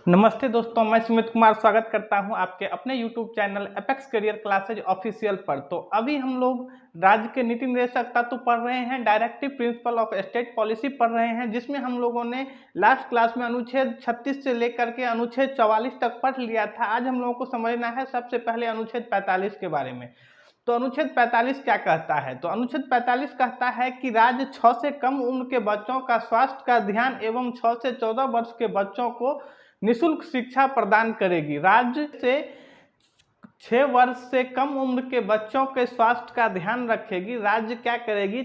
नमस्ते दोस्तों, मैं सुमित कुमार स्वागत करता हूं आपके अपने YouTube channel apex career classes official पर। तो अभी हम लोग राज्य के नीति निर्देशक तत्व पढ़ रहे हैं, directive principle of state policy पढ़ रहे हैं, जिसमें हम लोगों ने लास्ट क्लास में अनुच्छेद 36 से लेकर के अनुच्छेद 44 तक पढ़ लिया था। आज हम लोगों को समझना है सबसे पहले अनुच्छेद 45 के बारे में। तो अनुच्छेद 45 क्या कहता है? तो अनुच्छेद 45 कहता है कि राज्य 6 से कम उम्र के बच्चों का स्वास्थ्य का ध्यान एवं 6 से 14 वर्ष के बच्चों को निःशुल्क शिक्षा प्रदान करेगी। राज्य से 6 वर्ष से कम उम्र के बच्चों के स्वास्थ्य का ध्यान रखेगी। राज्य क्या करेगी?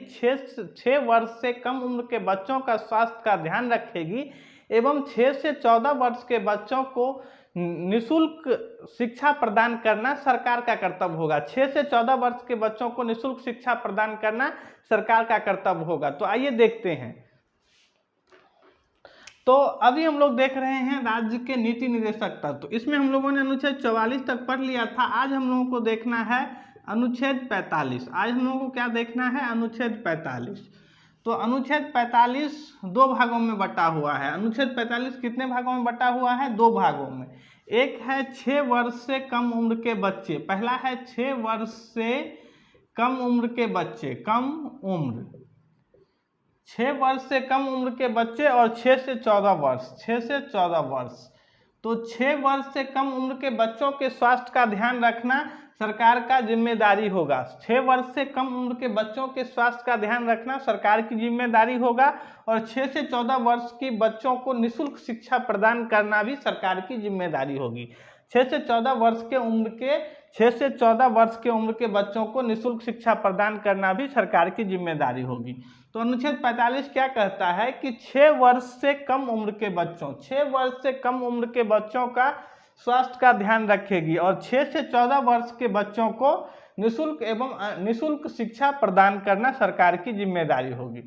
6 वर्ष से कम उम्र के बच्चों का स्वास्थ्य का ध्यान रखेगी एवं 6 से 14 वर्ष के बच्चों को निःशुल्क शिक्षा प्रदान करना सरकार का कर्तव्य होगा। 6 से 14 वर्ष के बच्चों को निःशुल्क शिक्षा प्रदान करना सरकार का कर्तव्य होगा। तो आइए देखते हैं। तो अभी हम लोग देख रहे हैं राज्य के नीति निर्देशक तत्व। तो इसमें हम लोगों ने अनुच्छेद 44 तक पढ़ लिया था। आज हम लोगों को देखना है अनुच्छेद 45। आज हम लोगों को क्या देखना है? अनुच्छेद 45। तो अनुच्छेद 45 दो भागों में बटा हुआ है। अनुच्छेद 45 कितने भागों में बटा हुआ है? दो भागों में। एक है 6 वर्ष से कम उम्र के बच्चे। पहला है 6 वर्ष से कम उम्र के बच्चे, कम उम्र 6 वर्ष से कम उम्र के बच्चे और 6 से 14 वर्ष, 6 से 14 वर्ष। तो 6 वर्ष से कम उम्र के बच्चों के स्वास्थ्य का ध्यान रखना सरकार का जिम्मेदारी होगा। 6 वर्ष से कम उम्र के बच्चों के स्वास्थ्य का ध्यान रखना सरकार की जिम्मेदारी होगा और 6 से 14 वर्ष के बच्चों को निःशुल्क शिक्षा प्रदान करना भी सरकार की जिम्मेदारी होगी। 6 से 14 वर्ष के उम्र के 6 से 14 वर्ष के उम्र के बच्चों को निःशुल्क शिक्षा प्रदान करना भी सरकार की जिम्मेदारी होगी। तो अनुच्छेद 45 क्या कहता है कि 6 वर्ष से कम उम्र के बच्चों, 6 वर्ष से कम उम्र के बच्चों का स्वास्थ्य का ध्यान रखेगी और 6 से 14 वर्ष के बच्चों को निःशुल्क एवं निःशुल्क शिक्षा प्रदान करना सरकार की जिम्मेदारी होगी।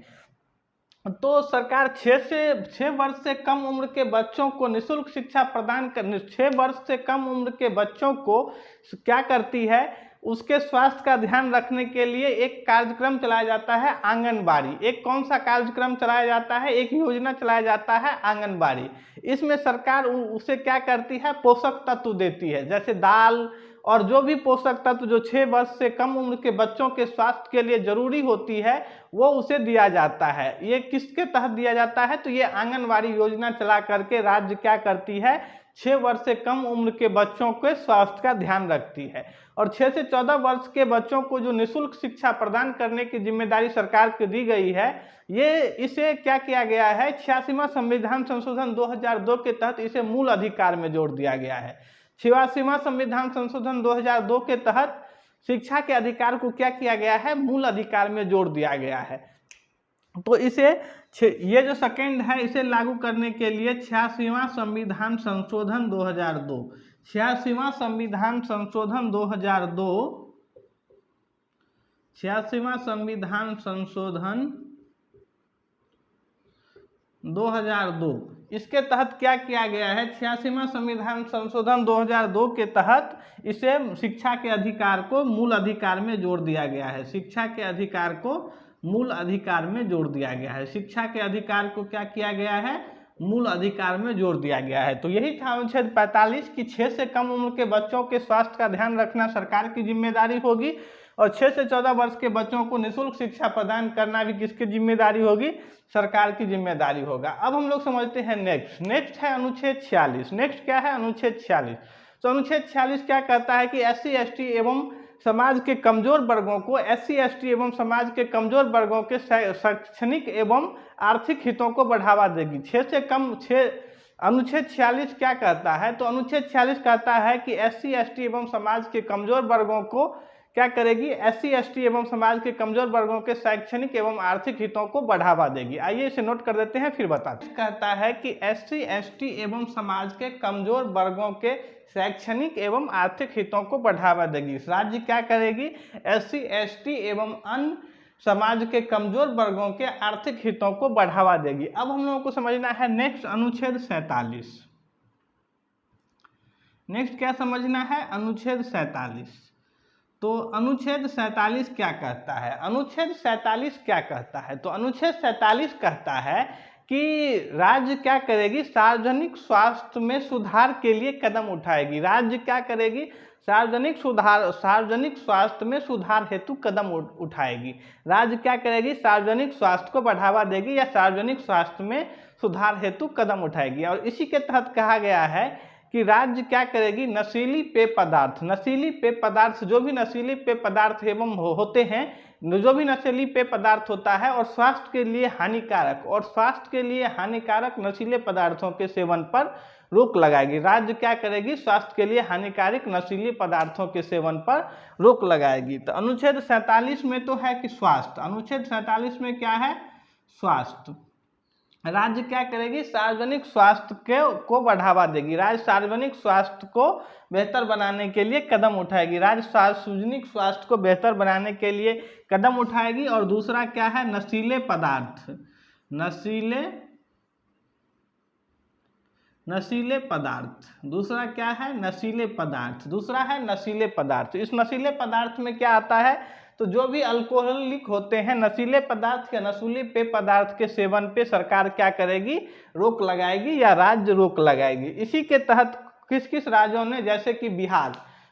तो सरकार 6 वर्ष से कम उम्र के बच्चों को निःशुल्क शिक्षा प्रदान कर 6 वर्ष से कम उम्र के बच्चों को क्या करती है? उसके स्वास्थ्य का ध्यान रखने के लिए एक कार्यक्रम चलाया जाता है, आंगनबाड़ी। एक कौन सा कार्यक्रम चलाया जाता है? एक योजना चलाया जाता है, आंगनबाड़ी। इसमें सरकार उसे क्या करती है? पोषक तत्व देती है, जैसे दाल और जो भी पोषक तत्व जो 6 वर्ष से कम उम्र के बच्चों के स्वास्थ्य के लिए जरूरी होती है वो उसे दिया जाता है। ये किसके तहत दिया जाता है? तो ये आंगनबाड़ी योजना चला करके राज्य क्या करती है? 6 वर्ष से कम उम्र के बच्चों के स्वास्थ्य का ध्यान रखती है और 6 से 14 वर्ष के बच्चों को जो निःशुल्क शिक्षा प्रदान करने की जिम्मेदारी सरकार को दी गई है, इसे क्या किया गया है? 86वां संविधान संशोधन 2002 के तहत इसे मूल अधिकार में जोड़ दिया गया है। 86वां संविधान संशोधन 2002 के तहत शिक्षा के अधिकार को क्या किया गया है? मूल अधिकार में जोड़ दिया गया है। तो इसे ये जो सेकंड है इसे लागू करने के लिए 86वां संविधान संशोधन 2002, 86वां संविधान संशोधन 2002, 86वां संविधान संशोधन 2002 इसके तहत क्या किया गया है? 86वां संविधान संशोधन 2002 के तहत इसे शिक्षा के अधिकार को मूल अधिकार में जोड़ दिया गया है। शिक्षा के अधिकार को मूल अधिकार में जोड़ दिया गया है। शिक्षा के अधिकार को क्या किया गया है? मूल अधिकार में जोड़ दिया गया है। तो यही था अनुच्छेद 45 की 6 से कम उम्र के बच्चों के स्वास्थ्य का ध्यान रखना सरकार की जिम्मेदारी होगी और 6 से 14 वर्ष के बच्चों को निःशुल्क शिक्षा प्रदान करना भी किसकी जिम्मेदारी होगी? सरकार की जिम्मेदारी होगा। अब हम लोग समझते हैं नेक्स्ट है अनुच्छेद 46। नेक्स्ट क्या है? अनुच्छेद 46। तो अनुच्छेद 46 क्या कहता है कि SC ST एवं समाज के कमजोर वर्गों को SC ST एवं समाज के कमजोर वर्गों के शैक्षणिक एवं आर्थिक हितों को बढ़ावा देगी। 6 से कम अनुच्छेद 46 क्या कहता है? तो अनुच्छेद 46 कहता है कि SC ST एवं समाज के कमजोर वर्गों को क्या करेगी? SC ST एवं समाज के कमजोर वर्गों के शैक्षणिक एवं आर्थिक हितों को बढ़ावा देगी। आइए इसे नोट कर देते हैं फिर बताते हैं। कहता है कि SC ST एवं समाज के कमजोर वर्गों के शैक्षणिक एवं आर्थिक हितों को बढ़ावा देगी। राज्य क्या करेगी? SC ST एवं अन्य समाज के कमजोर वर्गों के आर्थिक हितों को बढ़ावा देगी। अब हम लोगों को समझना है नेक्स्ट अनुच्छेद 47। नेक्स्ट क्या समझना है? अनुच्छेद 47। तो अनुच्छेद 47 क्या कहता है? अनुच्छेद 47 क्या कहता है? तो अनुच्छेद 47 कहता है कि राज्य क्या करेगी, सार्वजनिक स्वास्थ्य में सुधार के लिए कदम उठाएगी। राज्य क्या करेगी, सार्वजनिक स्वास्थ्य में सुधार हेतु कदम उठाएगी। राज्य क्या करेगी, सार्वजनिक स्वास्थ्य को बढ़ावा देगी या सार्वजनिक स्वास्थ्य में सुधार हेतु कदम उठाएगी। और इसी के तहत कहा गया है कि राज्य क्या करेगी, नशीली पेय पदार्थ, जो भी नशीली पेय पदार्थ एवं होते हैं, जो भी नशीली पेय पदार्थ होता है और स्वास्थ्य के लिए हानिकारक नशीले पदार्थों के सेवन पर रोक लगाएगी। राज्य क्या करेगी, स्वास्थ्य के लिए हानिकारक नशीले पदार्थों के सेवन पर रोक लगाएगी। तो अनुच्छेद 47 में तो है कि स्वास्थ्य, अनुच्छेद 47 में क्या है, स्वास्थ्य। राज्य क्या करेगी, सार्वजनिक स्वास्थ्य को बढ़ावा देगी। राज्य सार्वजनिक स्वास्थ्य को बेहतर बनाने के लिए कदम उठाएगी। राज्य सार्वजनिक स्वास्थ्य को बेहतर बनाने के लिए कदम उठाएगी। और दूसरा क्या है, नशीले पदार्थ, दूसरा क्या है, नशीले पदार्थ, दूसरा है नशीले पदार्थ। इस नशीले पदार्थ में क्या आता है, तो जो भी अल्कोहलिक होते हैं, नशीले पदार्थ या नशीले पेय पदार्थ के सेवन पे सरकार क्या करेगी, रोक लगाएगी या राज्य रोक लगाएगी। इसी के तहत किस किस राज्यों ने, जैसे कि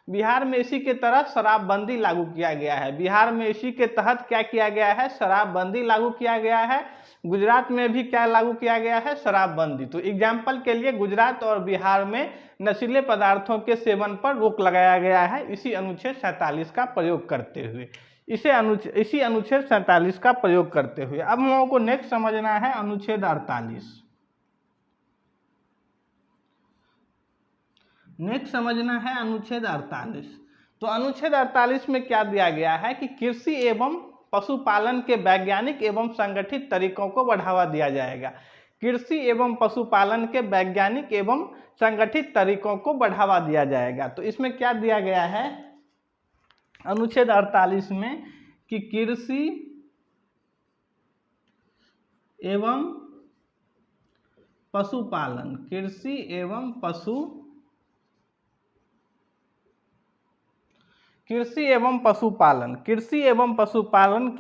बिहार में इसी के तरह शराबबंदी लागू किया गया है। बिहार में इसी के तहत क्या किया गया है, शराबबंदी लागू किया गया है। गुजरात में भी क्या लागू किया गया है, शराबबंदी। तो एग्जाम्पल के लिए गुजरात और बिहार में नशीले पदार्थों के सेवन पर रोक लगाया गया है, इसी अनुच्छेद 47 का प्रयोग करते हुए, इसी अनुच्छेद 47 का प्रयोग करते हुए। अब हम लोगों को नेक्स्ट समझना है अनुच्छेद 48। नेक्स्ट समझना है अनुच्छेद 48। तो अनुच्छेद 48 में क्या दिया गया है कि कृषि एवं पशुपालन के वैज्ञानिक एवं संगठित तरीकों को बढ़ावा दिया जाएगा। कृषि एवं पशुपालन के वैज्ञानिक एवं संगठित तरीकों को बढ़ावा दिया जाएगा। तो इसमें क्या दिया गया है अनुच्छेद 48 में कि कृषि एवं पशुपालन के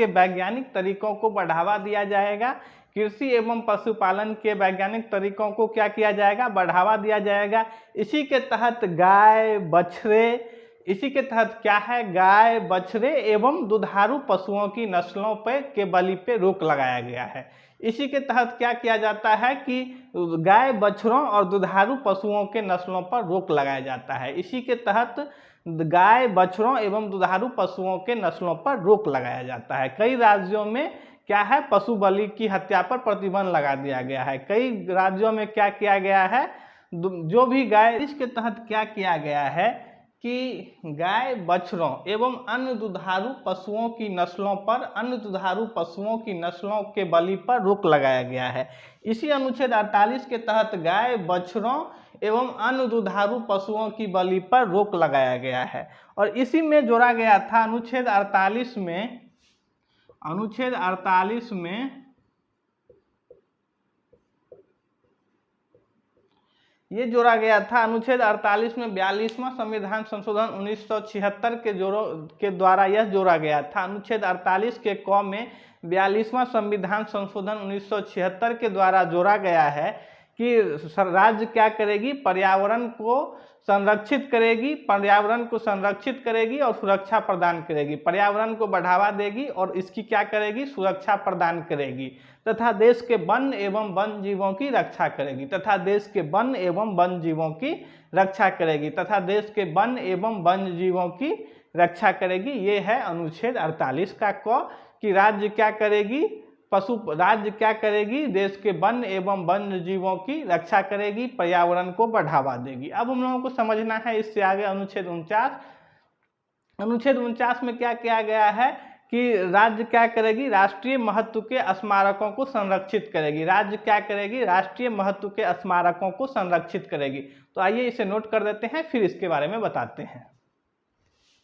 वैज्ञानिक तरीकों को बढ़ावा दिया जाएगा। कृषि एवं पशुपालन के वैज्ञानिक तरीकों को क्या किया जाएगा, बढ़ावा दिया जाएगा। इसी के तहत गाय, बछड़े एवं दुधारू पशुओं की नस्लों के बलि पे रोक लगाया गया है। इसी के तहत क्या किया जाता है कि गाय, बछड़ों और दुधारू पशुओं के नस्लों पर रोक लगाया जाता है। इसी के तहत गाय, बछड़ों एवं दुधारू पशुओं के नस्लों पर रोक लगाया जाता है। कई राज्यों में क्या है, पशु बलि की हत्या पर प्रतिबंध लगा दिया गया है। कई राज्यों में क्या किया गया है, जो भी गाय, इसके तहत क्या किया गया है कि गाय, बछड़ों एवं अन्य दुधारू पशुओं की नस्लों के बलि पर रोक लगाया गया है। इसी अनुच्छेद 48 के तहत गाय, बछड़ों एवं अन्य दुधारू पशुओं की बलि पर रोक लगाया गया है। और इसी में जोड़ा गया था अनुच्छेद 48 में ये जोड़ा गया था। अनुच्छेद 48 में 42वां संविधान संशोधन 1976 के द्वारा यह जोड़ा गया था। अनुच्छेद 48 के क में 42वां संविधान संशोधन 1976 के द्वारा जोड़ा गया है कि राज्य क्या करेगी, पर्यावरण को संरक्षित करेगी और सुरक्षा प्रदान करेगी। पर्यावरण को बढ़ावा देगी और इसकी क्या करेगी, सुरक्षा प्रदान करेगी तथा देश के वन एवं वन्य जीवों की रक्षा करेगी ये है अनुच्छेद 48 का क कि राज्य क्या करेगी, देश के वन एवं वन्य जीवों की रक्षा करेगी, पर्यावरण को बढ़ावा देगी। अब हम लोगों को समझना है इससे आगे अनुच्छेद 49 में क्या किया गया है कि राज्य क्या करेगी, राष्ट्रीय महत्व के स्मारकों को संरक्षित करेगी। तो आइए इसे नोट कर देते हैं, फिर इसके बारे में बताते हैं।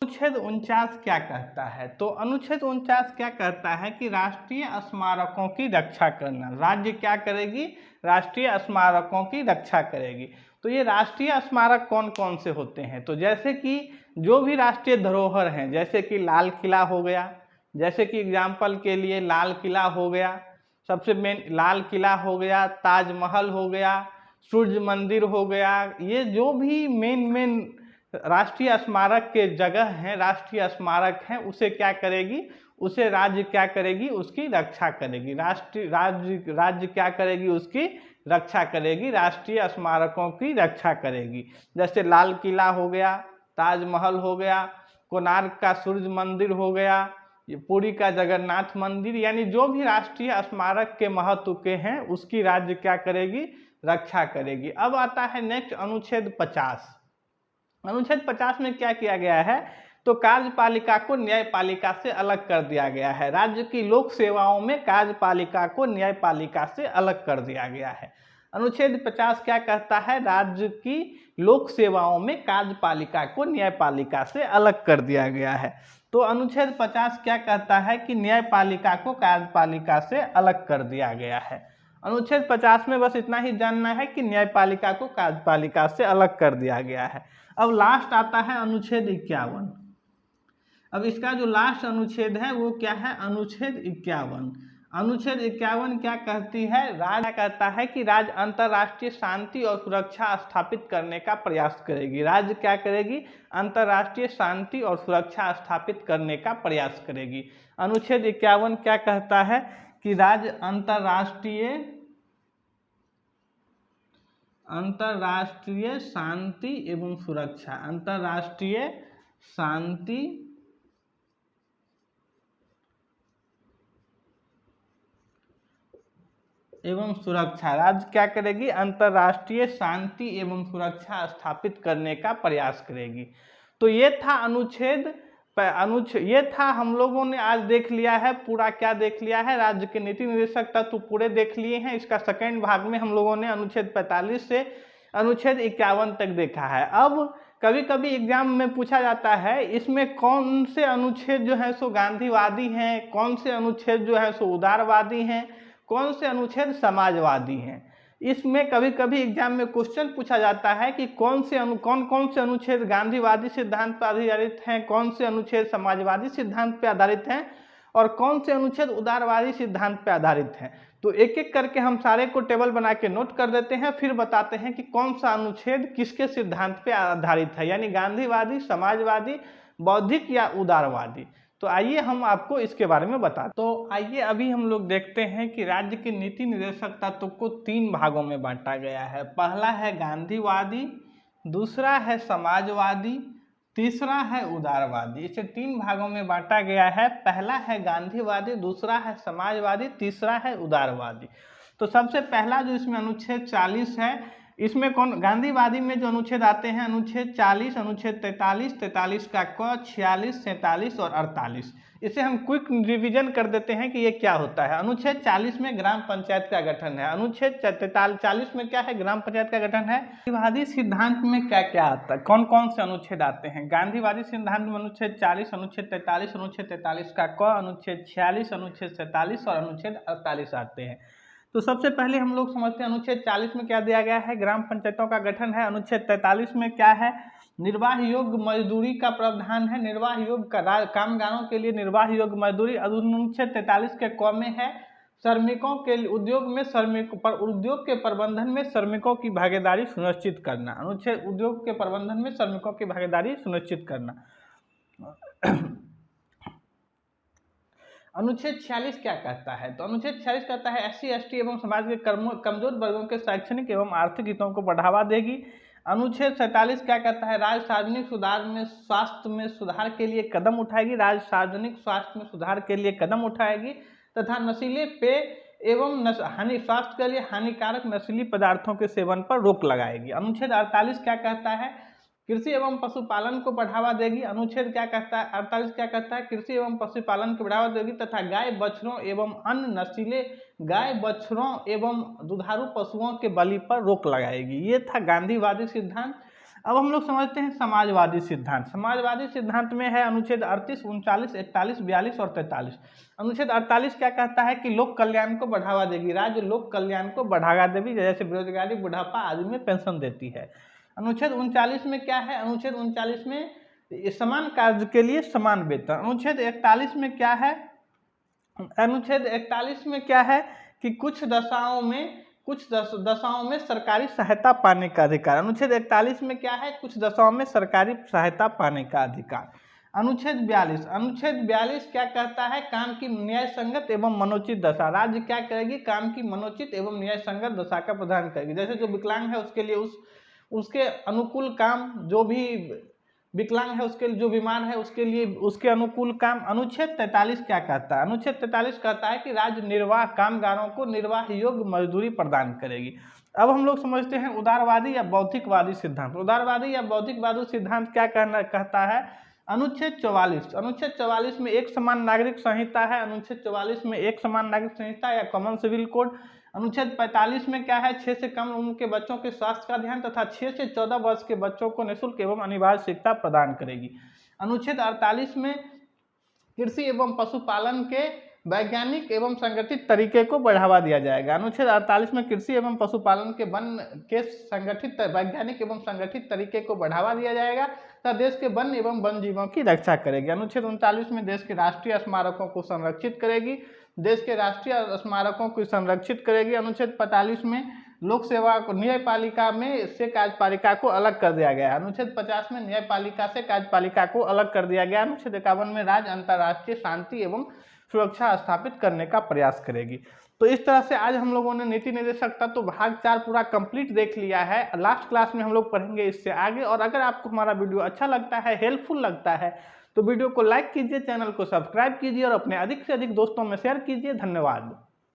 अनुच्छेद 49 क्या कहता है, तो अनुच्छेद 49 क्या कहता है कि राष्ट्रीय स्मारकों की रक्षा करना। राज्य क्या करेगी, राष्ट्रीय स्मारकों की रक्षा करेगी। तो ये राष्ट्रीय स्मारक कौन कौन से होते हैं, तो जैसे कि जो भी राष्ट्रीय धरोहर हैं, जैसे कि लाल किला हो गया, जैसे कि एग्जाम्पल के लिए लाल किला हो गया, सबसे मेन लाल किला हो गया, ताजमहल हो गया, सूर्य मंदिर हो गया, ये जो भी मेन राष्ट्रीय स्मारक के जगह हैं, राष्ट्रीय स्मारक हैं, उसे क्या करेगी, उसे राज्य क्या करेगी, उसकी रक्षा करेगी। राज्य क्या करेगी, उसकी रक्षा करेगी, राष्ट्रीय स्मारकों की रक्षा करेगी। जैसे लाल किला हो गया, ताजमहल हो गया, कोणार्क का सूर्य मंदिर हो गया, ये पुरी का जगन्नाथ मंदिर, यानी जो भी राष्ट्रीय स्मारक के महत्व के हैं उसकी राज्य क्या करेगी, रक्षा करेगी। अब आता है नेक्स्ट अनुच्छेद 50। अनुच्छेद 50 में क्या किया गया है, तो कार्यपालिका को न्यायपालिका से अलग कर दिया गया है। राज्य की लोक सेवाओं में कार्यपालिका को न्यायपालिका से अलग कर दिया गया है। अनुच्छेद 50 क्या कहता है, राज्य की लोक सेवाओं में कार्यपालिका को न्यायपालिका से अलग कर दिया गया है। तो अनुच्छेद 50 क्या कहता है कि न्यायपालिका को कार्यपालिका से अलग कर दिया गया है। अनुच्छेद 50 में बस इतना ही जानना है कि न्यायपालिका को कार्यपालिका से अलग कर दिया गया है। अब लास्ट आता है अनुच्छेद 51। अब इसका जो लास्ट अनुच्छेद है वो क्या है, अनुच्छेद 51। अनुच्छेद 51 क्या कहती है, राज्य कहता है कि राज्य अंतर्राष्ट्रीय शांति और सुरक्षा स्थापित करने का प्रयास करेगी। राज्य क्या करेगी, अंतर्राष्ट्रीय शांति और सुरक्षा स्थापित करने का प्रयास करेगी। अनुच्छेद 51 क्या कहता है कि राज्य अंतर्राष्ट्रीय शांति एवं सुरक्षा, अंतर्राष्ट्रीय शांति एवं सुरक्षा, राज्य क्या करेगी, अंतर्राष्ट्रीय शांति एवं सुरक्षा स्थापित करने का प्रयास करेगी। तो ये था अनुच्छेद ये था, हम लोगों ने आज देख लिया है पूरा, क्या देख लिया है, राज्य के नीति निर्देशक तत्व पूरे देख लिए हैं। इसका सेकेंड भाग में हम लोगों ने अनुच्छेद 45 से अनुच्छेद 51 तक देखा है। अब कभी कभी एग्जाम में पूछा जाता है इसमें कौन से अनुच्छेद जो है सो गांधीवादी हैं, कौन से अनुच्छेद जो है सो उदारवादी हैं, कौन से अनुच्छेद समाजवादी हैं। इसमें कभी कभी एग्जाम में क्वेश्चन पूछा जाता है कि कौन कौन से अनुच्छेद गांधीवादी सिद्धांत पर आधारित हैं, कौन से अनुच्छेद समाजवादी सिद्धांत पर आधारित हैं और कौन से अनुच्छेद उदारवादी सिद्धांत पर आधारित हैं। तो एक एक करके हम सारे को टेबल बना के नोट कर देते हैं, फिर बताते हैं कि कौन सा अनुच्छेद किसके सिद्धांत पर आधारित है, यानी गांधीवादी, समाजवादी, बौद्धिक या उदारवादी। तो आइए हम आपको इसके बारे में बताते। तो आइए अभी हम लोग देखते हैं कि राज्य के नीति निर्देशक तत्व को 3 भागों में बांटा गया है। पहला है गांधीवादी, दूसरा है समाजवादी, तीसरा है उदारवादी। इसे 3 भागों में बांटा गया है। पहला है गांधीवादी, दूसरा है समाजवादी, तीसरा है उदारवादी। तो सबसे पहला जो इसमें अनुच्छेद 40 है, इसमें कौन, गांधीवादी में जो अनुच्छेद आते हैं, अनुच्छेद 40, अनुच्छेद 43, 43 का क, 46, 47 और 48। इसे हम क्विक रिवीजन कर देते हैं कि ये क्या होता है। अनुच्छेद 40 में ग्राम पंचायत का गठन है। अनुच्छेद 40 में क्या है, ग्राम पंचायत का गठन है। गांधीवादी सिद्धांत में क्या क्या आता है, कौन कौन से अनुच्छेद आते हैं गांधीवादी सिद्धांत में? अनुच्छेद 40, अनुच्छेद 43, अनुच्छेद 43 का क, अनुच्छेद 46, अनुच्छेद 47 और अनुच्छेद 48 आते हैं। तो सबसे पहले हम लोग समझते हैं अनुच्छेद 40 में क्या दिया गया है, ग्राम पंचायतों का गठन है। अनुच्छेद 43 में क्या है, निर्वाह योग्य मजदूरी का प्रावधान है, निर्वाह योग्य कामगारों के लिए निर्वाह योग्य मजदूरी। अनुच्छेद 43 के क में है श्रमिकों के उद्योग के प्रबंधन में श्रमिकों की भागीदारी सुनिश्चित करना। अनुच्छेद उद्योग के प्रबंधन में श्रमिकों की भागीदारी सुनिश्चित करना। अनुच्छेद 46 क्या कहता है, तो अनुच्छेद 46 कहता है SC, ST एवं समाज के कमजोर वर्गों के शैक्षणिक एवं आर्थिक हितों को बढ़ावा देगी। अनुच्छेद 47 क्या कहता है, राज्य सार्वजनिक स्वास्थ्य में सुधार के लिए कदम उठाएगी, राज्य सार्वजनिक स्वास्थ्य में सुधार के लिए कदम उठाएगी तथा नशीले पेय एवं स्वास्थ्य के लिए हानिकारक नशीली पदार्थों के सेवन पर रोक लगाएगी। अनुच्छेद 48 क्या कहता है, कृषि एवं पशुपालन को बढ़ावा देगी। अनुच्छेद क्या कहता है, 48 क्या कहता है, कृषि एवं पशुपालन को बढ़ावा देगी तथा गाय बछड़ों एवं अन्य नस्लीय गाय बछड़ों एवं दुधारू पशुओं के बलि पर रोक लगाएगी। ये था गांधीवादी सिद्धांत। अब हम लोग समझते हैं समाजवादी सिद्धांत। समाजवादी सिद्धांत में है अनुच्छेद 38, 39, 41, 42 और 43। अनुच्छेद 48 क्या कहता है कि लोक कल्याण को बढ़ावा देगी, राज्य लोक कल्याण को बढ़ावा देगी, जैसे बेरोजगारी, बुढ़ापा आदि में पेंशन देती है। अनुच्छेद 39 में क्या है, अनुच्छेद 39 में समान कार्य के लिए समान वेतन। अनुच्छेद 41 में क्या है, अनुच्छेद 41 में क्या है कि कुछ दशाओं में सरकारी सहायता पाने का अधिकार। अनुच्छेद 41 में क्या है? कुछ दशाओं में सरकारी सहायता पाने का अधिकार। अनुच्छेद 42 क्या कहता है? काम की न्याय संगत एवं मनोचित दशा। राज्य क्या करेगी? काम की मनोचित एवं न्याय संगत दशा का प्रदान करेगी। जैसे जो विकलांग है उसके लिए उसके अनुकूल काम, जो भी विकलांग है उसके लिए, जो बीमार है उसके लिए उसके अनुकूल काम। अनुच्छेद 43 क्या कहता है? अनुच्छेद 43 कहता है कि राज्य निर्वाह कामगारों को निर्वाह योग्य मजदूरी प्रदान करेगी। अब हम लोग समझते हैं उदारवादी या बौद्धिकवादी सिद्धांत। उदारवादी या बौद्धिकवादी सिद्धांत क्या कहता है? अनुच्छेद 44 में एक समान नागरिक संहिता है। अनुच्छेद 44 में एक समान नागरिक संहिता या कॉमन सिविल कोड। अनुच्छेद 45 में क्या है? 6 से कम उम्र के बच्चों के स्वास्थ्य का ध्यान तथा 6 से 14 वर्ष के बच्चों को निःशुल्क एवं अनिवार्य शिक्षा प्रदान करेगी। अनुच्छेद 48 में कृषि एवं पशुपालन के वैज्ञानिक एवं संगठित तरीके को बढ़ावा दिया जाएगा। अनुच्छेद 48 में कृषि एवं पशुपालन के वन के संगठित वैज्ञानिक एवं संगठित तरीके को बढ़ावा दिया जाएगा तथा देश के वन एवं वन जीवों की रक्षा करेगी। अनुच्छेद 39 में देश के राष्ट्रीय स्मारकों को संरक्षित करेगी। अनुच्छेद 45 में लोक सेवा को न्यायपालिका में से कार्यपालिका को अलग कर दिया गया है। अनुच्छेद 50 में न्यायपालिका से कार्यपालिका को अलग कर दिया गया। अनुच्छेद 51 में राज्य अंतर्राष्ट्रीय शांति एवं सुरक्षा स्थापित करने का प्रयास करेगी। तो इस तरह से आज हम लोगों ने नीति निर्देशक तत्व भाग 4 पूरा कंप्लीट देख लिया है। लास्ट क्लास में हम लोग पढ़ेंगे इससे आगे। और अगर आपको हमारा वीडियो अच्छा लगता है, हेल्पफुल लगता है, तो वीडियो को लाइक कीजिए, चैनल को सब्सक्राइब कीजिए और अपने अधिक से अधिक दोस्तों में शेयर कीजिए। धन्यवाद।